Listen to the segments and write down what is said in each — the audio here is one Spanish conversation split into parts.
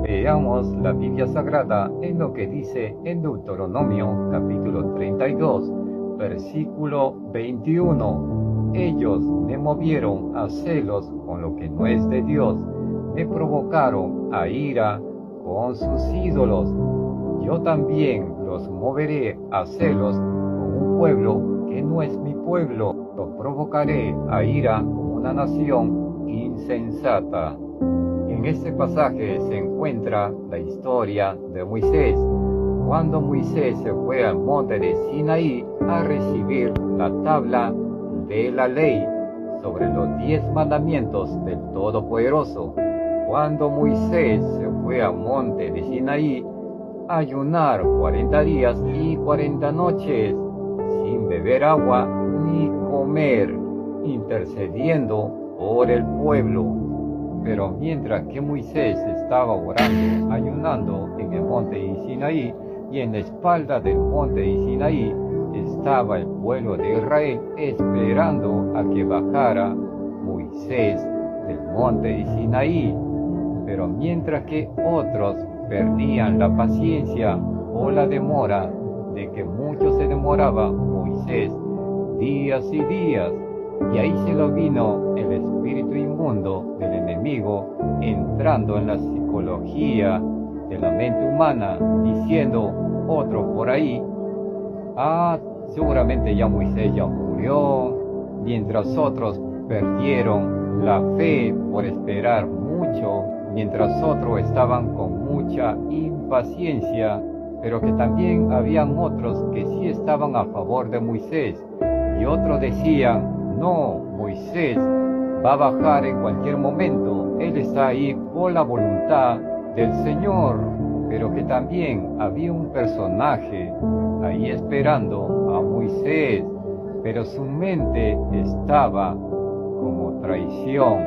Veamos la Biblia Sagrada en lo que dice en Deuteronomio capítulo 32, versículo 21. Ellos me movieron a celos con lo que no es de Dios, me provocaron a ira con sus ídolos. Yo también los moveré a celos con un pueblo que no es mi pueblo. Los provocaré a ira con una nación insensata. En este pasaje se encuentra la historia de Moisés, cuando Moisés se fue al monte de Sinaí a recibir la tabla de la ley sobre los 10 mandamientos del Todopoderoso. Cuando Moisés se fue al monte de Sinaí a ayunar 40 días y 40 noches, sin beber agua ni comer, intercediendo por el pueblo. Pero mientras que Moisés estaba orando, ayunando en el monte de Sinaí, y en la espalda del monte de Sinaí estaba el pueblo de Israel esperando a que bajara Moisés del monte de Sinaí. Pero mientras que otros perdían la paciencia o la demora de que mucho se demoraba Moisés días y días, y ahí se lo vino el espíritu inmundo del enemigo entrando en la psicología de la mente humana, diciendo otro por ahí: seguramente ya Moisés ya murió, mientras otros perdieron la fe por esperar mucho, mientras otros estaban con mucha impaciencia, pero que también habían otros que sí estaban a favor de Moisés, y otros decían: no, Moisés va a bajar en cualquier momento, él está ahí por la voluntad del Señor. Pero que también había un personaje ahí esperando a Moisés, pero su mente estaba como traición.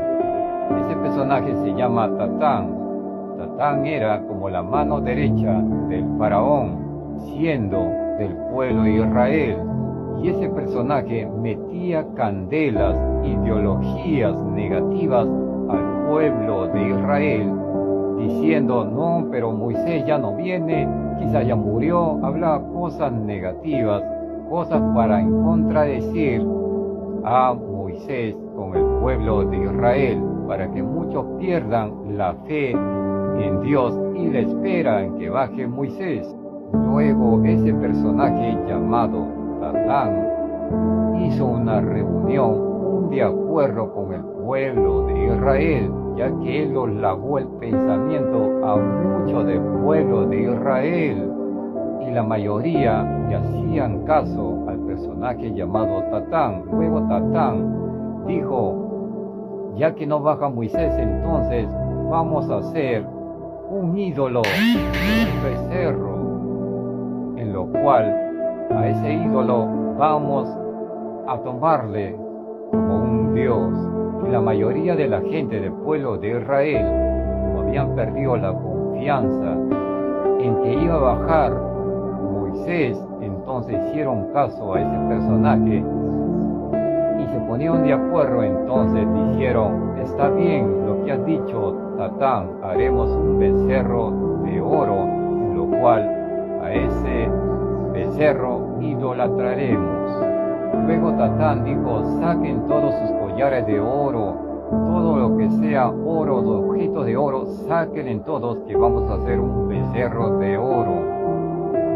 Ese personaje se llama Tatán. Tatán era como la mano derecha del faraón, siendo del pueblo de Israel. Y ese personaje metía candelas, ideologías negativas al pueblo de Israel, diciendo: no, pero Moisés ya no viene, quizás ya murió. Hablaba cosas negativas, cosas para contradecir a Moisés con el pueblo de Israel, para que muchos pierdan la fe en Dios y la espera en que baje Moisés. Luego ese personaje llamado Tatán hizo una reunión, un de acuerdo con el pueblo de Israel, ya que él los lavó el pensamiento a muchos del pueblo de Israel, y la mayoría le hacían caso al personaje llamado Tatán. Luego Tatán dijo: ya que no baja Moisés, entonces vamos a hacer un ídolo, un becerro, en lo cual a ese ídolo vamos a tomarle como un dios. Y la mayoría de la gente del pueblo de Israel habían perdido la confianza en que iba a bajar Moisés. Entonces hicieron caso a ese personaje y se ponieron de acuerdo. Entonces dijeron: está bien lo que has dicho, Tatán, haremos un becerro de oro, en lo cual a ese becerro idolatraremos. Luego Tatán dijo: saquen todos sus collares de oro, todo lo que sea oro, objetos de oro, sáquenle todos, que vamos a hacer un becerro de oro.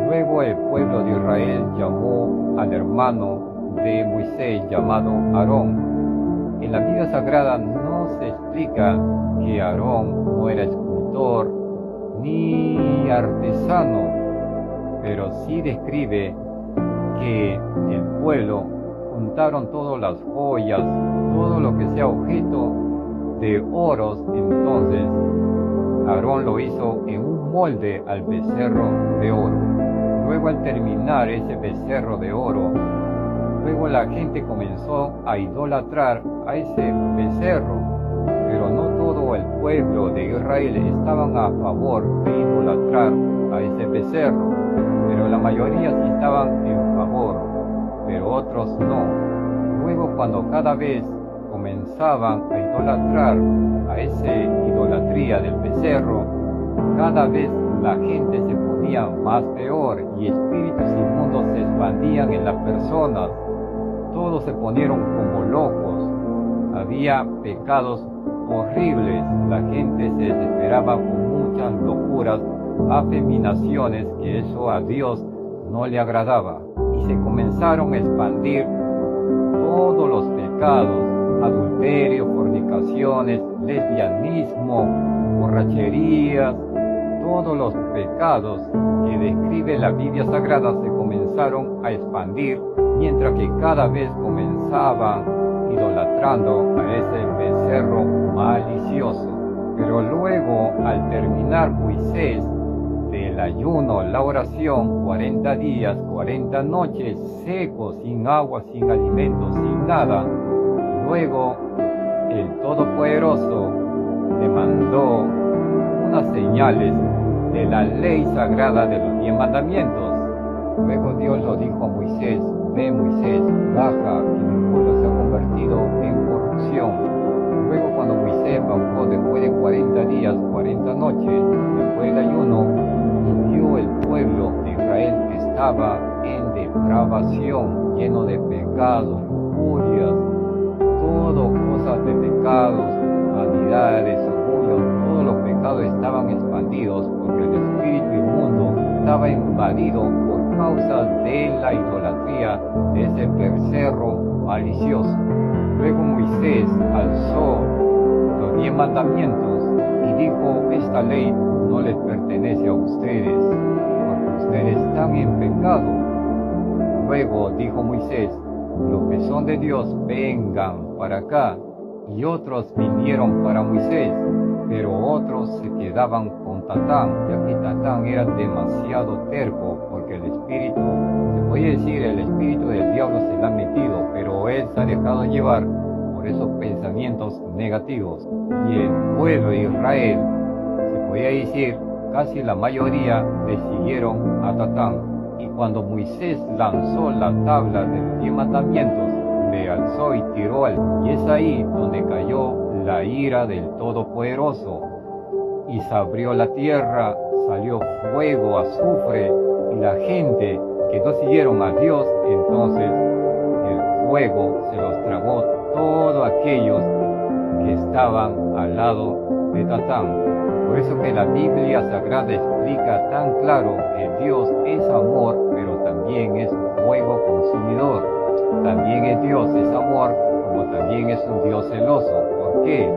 Luego el pueblo de Israel llamó al hermano de Moisés llamado Aarón. En la Biblia Sagrada no se explica que Aarón no era escultor ni artesano, pero sí describe que el pueblo juntaron todas las joyas, todo lo que sea objeto de oros. Entonces Aarón lo hizo en un molde al becerro de oro. Luego, al terminar ese becerro de oro, luego la gente comenzó a idolatrar a ese becerro, pero no todo el pueblo de Israel estaban a favor de idolatrar a ese becerro, pero la mayoría sí estaban en favor, pero otros no. Luego, cuando cada vez comenzaban a idolatrar a esa idolatría del becerro, Cada vez la gente se ponía más peor y espíritus inmundos se expandían en las personas. Todos se ponieron como locos. Había pecados horribles. La gente se desesperaba con muchas locuras, afeminaciones, que eso a Dios no le agradaba. Y se comenzaron a expandir todos los pecados: adulterio, fornicaciones, lesbianismo, borracherías. Todos los pecados que describe la Biblia Sagrada se comenzaron a expandir, mientras que cada vez comenzaban idolatrando a ese becerro malicioso. Pero luego, al terminar Moisés del ayuno, la oración, 40 días, 40 noches, secos, sin agua, sin alimento, sin nada, luego el Todopoderoso le mandó unas señales de la ley sagrada de los 10 mandamientos. Luego Dios lo dijo a Moisés: ve, Moisés, baja, que mi pueblo se ha convertido en corrupción. Luego, cuando Moisés bajó después de 40 días, 40 noches, después del ayuno, y vio el pueblo de Israel que estaba en depravación, lleno de pecados, lujurias, todo cosas de pecados, vanidades, orgullo, todos los pecados estaban expandidos porque el espíritu inmundo estaba invadido por causa de la idolatría de ese becerro malicioso. Luego Moisés alzó los 10 mandamientos y dijo: esta ley no les pertenece a ustedes, porque ustedes están en pecado. Luego dijo Moisés: los que son de Dios, vengan para acá. Y otros vinieron para Moisés, pero otros se quedaban con Tatán, ya que Tatán era demasiado terco, porque el espíritu, se puede decir, el espíritu del diablo se le ha metido, pero él se ha dejado llevar por esos pensamientos negativos. Y el pueblo de Israel, se podía decir, casi la mayoría le siguieron a Tatán. Y cuando Moisés lanzó la tabla de los 10 mandamientos, le alzó y tiró y es ahí donde cayó la ira del Todopoderoso, y se abrió la tierra, salió fuego, azufre, y la gente que no siguieron a Dios, entonces el fuego se los tragó todos aquellos que estaban al lado de Tatán. Por eso que la Biblia Sagrada explica tan claro que Dios es amor, pero también es fuego consumidor. También es Dios, es amor, como también es un Dios celoso. ¿Por qué?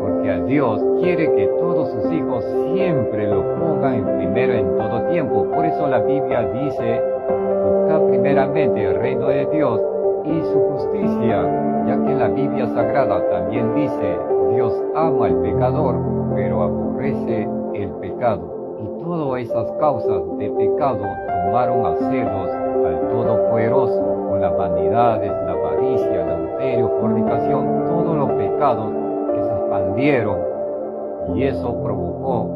Porque a Dios quiere que todos sus hijos siempre lo pongan en primero en todo tiempo. Por eso la Biblia dice: busca primeramente el reino de Dios y su justicia, ya que en la Biblia Sagrada también dice: Dios ama al pecador, pero aborrece el pecado. Y todas esas causas de pecado tomaron a celos al Todopoderoso, con las vanidades, la avaricia, el adulterio, fornicación, todos los pecados que se expandieron, y eso provocó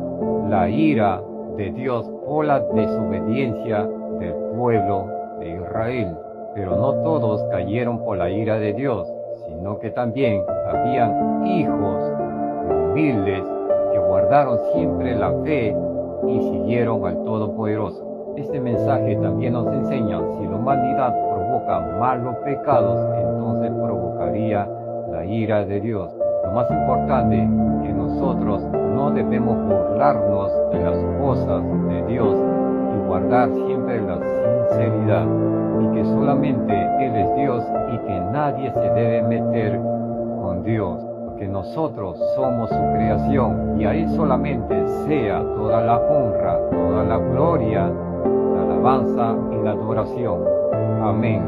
la ira de Dios por la desobediencia del pueblo de Israel. Pero no todos cayeron por la ira de Dios, sino que también habían hijos humildes que guardaron siempre la fe y siguieron al Todopoderoso. Este mensaje también nos enseña: si la humanidad provoca malos pecados, entonces provocaría la ira de Dios. Lo más importante es que nosotros no debemos burlarnos de las cosas de Dios y guardar siempre la sinceridad, y que solamente Él es Dios y que nadie se debe meter con Dios, porque nosotros somos su creación y a Él solamente sea toda la honra, toda la gloria, la alabanza y la adoración. Amén.